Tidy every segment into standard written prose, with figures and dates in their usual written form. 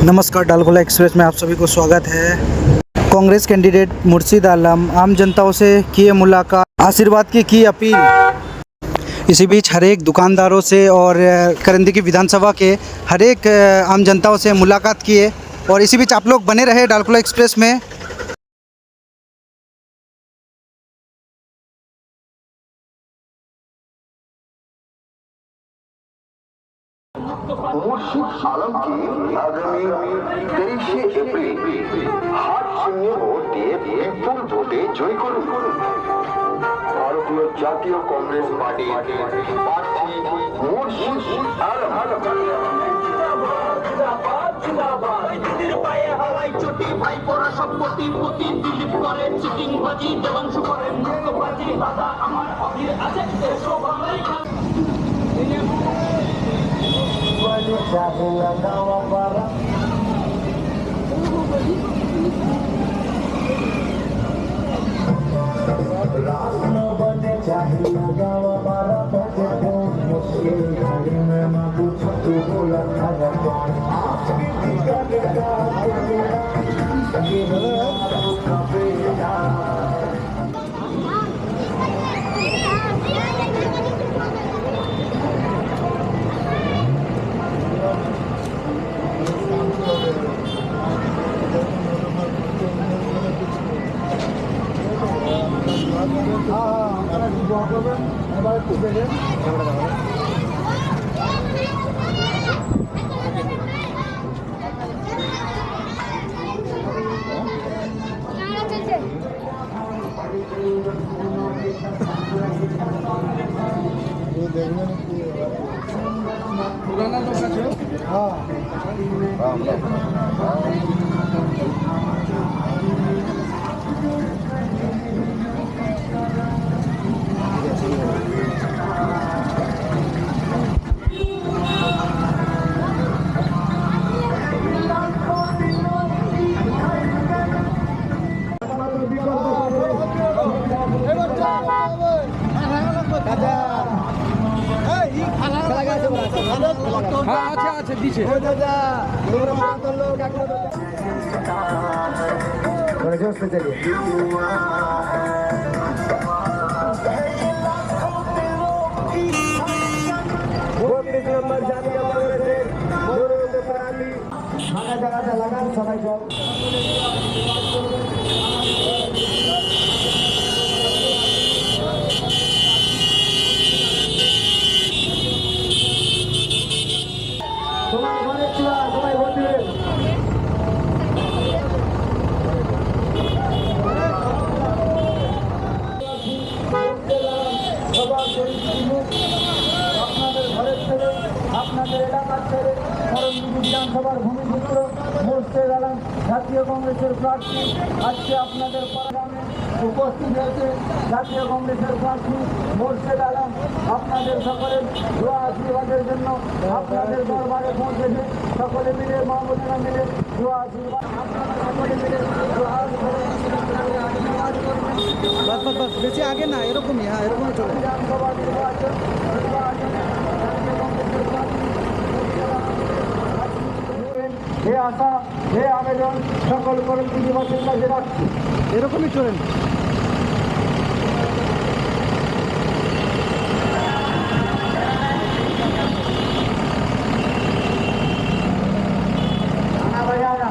नमस्कार, डालगोला एक्सप्रेस में आप सभी को स्वागत है। कांग्रेस कैंडिडेट मुर्शीद आलम आम जनताओं से किए मुलाकात, आशीर्वाद की अपील। इसी बीच हर एक दुकानदारों से और करंदी की विधानसभा के हर एक आम जनताओं से मुलाकात किए। और इसी बीच आप लोग बने रहे डालगोला एक्सप्रेस में। মুর্শিদ আলমকে আগামী 23শে এপ্রিল হাত শূন্য ভোট দিয়ে বিপুল ভোটে জয় করুন। ভারতীয় জাতীয় কংগ্রেস পার্টির প্রার্থী মুর্শিদ আলম। पुराना लोग আছে हाँ अच्छा দিছে লাগান সবাই জল আপনাদের এলাকার ছেড়ে বিধানসভার ভূমিপুত্র মুর্শিদ আলম জাতীয় কংগ্রেসের প্রার্থী আজকে আপনাদের প্রোগ্রামে উপস্থিত হয়েছে। জাতীয় কংগ্রেসের প্রার্থী মুর্শিদ আলম আপনাদের সকলের দোয়া আশীর্বাদের জন্য আপনাদের দরবারে পৌঁছেছে। সকলে মিলে মাহমুদিনা মিলে দোয়া আশীর্বাদ সকলে মিলে बस बस बस बेশি आगे ना এরকমই হ্যাঁ এরকমই চলে। বিধানসভা নির্বাচন হে আশা হে আবেদন সকল কর্মী দিবসের কাজে রাখছি। এরকমই চলেন।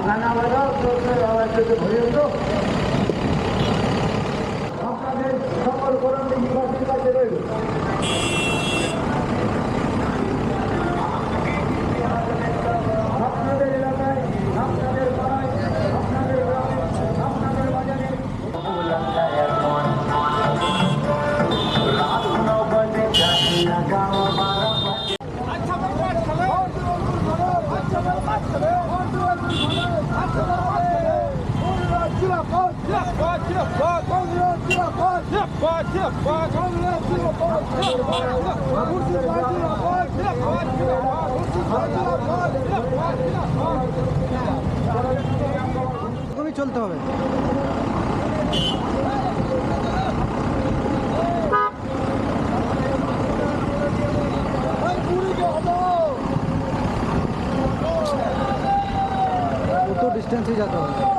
গানা বাজাও আপনাদের সকল কর্মী দিবসের কাজে রইল। আপনাদের এলাকায় আপনাদের পাড়ায় আপনাদের গ্রামে আপনাদের বাজারে এরকমই চলতে হবে। ডিস্টেন্স ही जाता है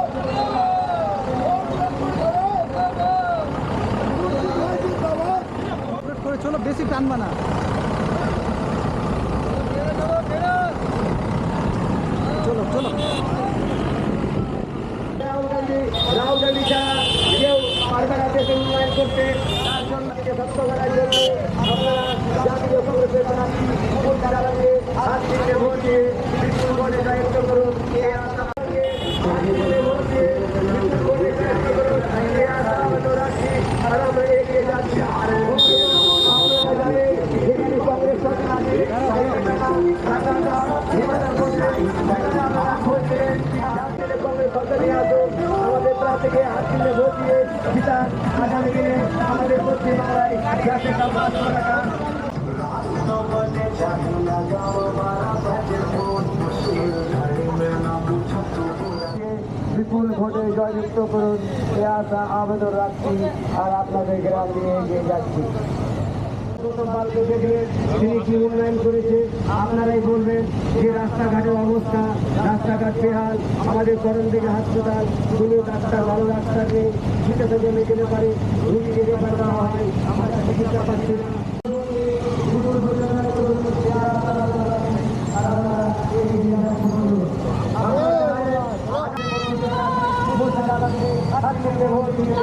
করে চলো বেশি টানবা না চলো চলো রাহুল গান্ধী ছাড়া কেউ পারবে না দেশে উন্নয়ন করতে তার জন্য থেকে সত্য করার জন্য আপনারা জাতীয় কংগ্রেসের প্রার্থী মুর্শিদ আলমকে হাত দিয়ে ভোট দিয়ে বিপুল ভোটে দায়িত্ব করুন এই আশাকে বিপুল ভোট দিয়ে বিপুল ভোটে দায়িত্ব করুন এই আশা আমরা রাখছি আর আমরা এগিয়ে যাচ্ছি আপনারা জানেন যেখানে কংগ্রেস সরকার আছে কংগ্রেস সরকার নিয়ে আসুন আমাদের প্রার্থীকে হাত তুলে ভোট দিয়ে বিধান আগামী দিনে আমাদের পশ্চিমবাংলায় গ্যাসের দাম 500 টাকা বিপুল ভোটে জয়যুক্ত করুন এ আশা আবেদন রাখছি আর আপনাদের গ্রাম নিয়ে এগিয়ে যাচ্ছি প্রথমবারকে দেখলেন তিনি কি উন্নয়ন করেছে আপনারাই বলবেন যে রাস্তাঘাটের অবস্থা রাস্তাঘাট বেহাল আমাদের করণ থেকে হাসপাতাল কোনো ডাক্তার ভালো ডাক্তার নেই চিকিৎসা জন্য গেলে পারে রুগীকে রেফার দেওয়া হয় আমরা চিকিৎসা পাচ্ছি না ভোট দিয়ে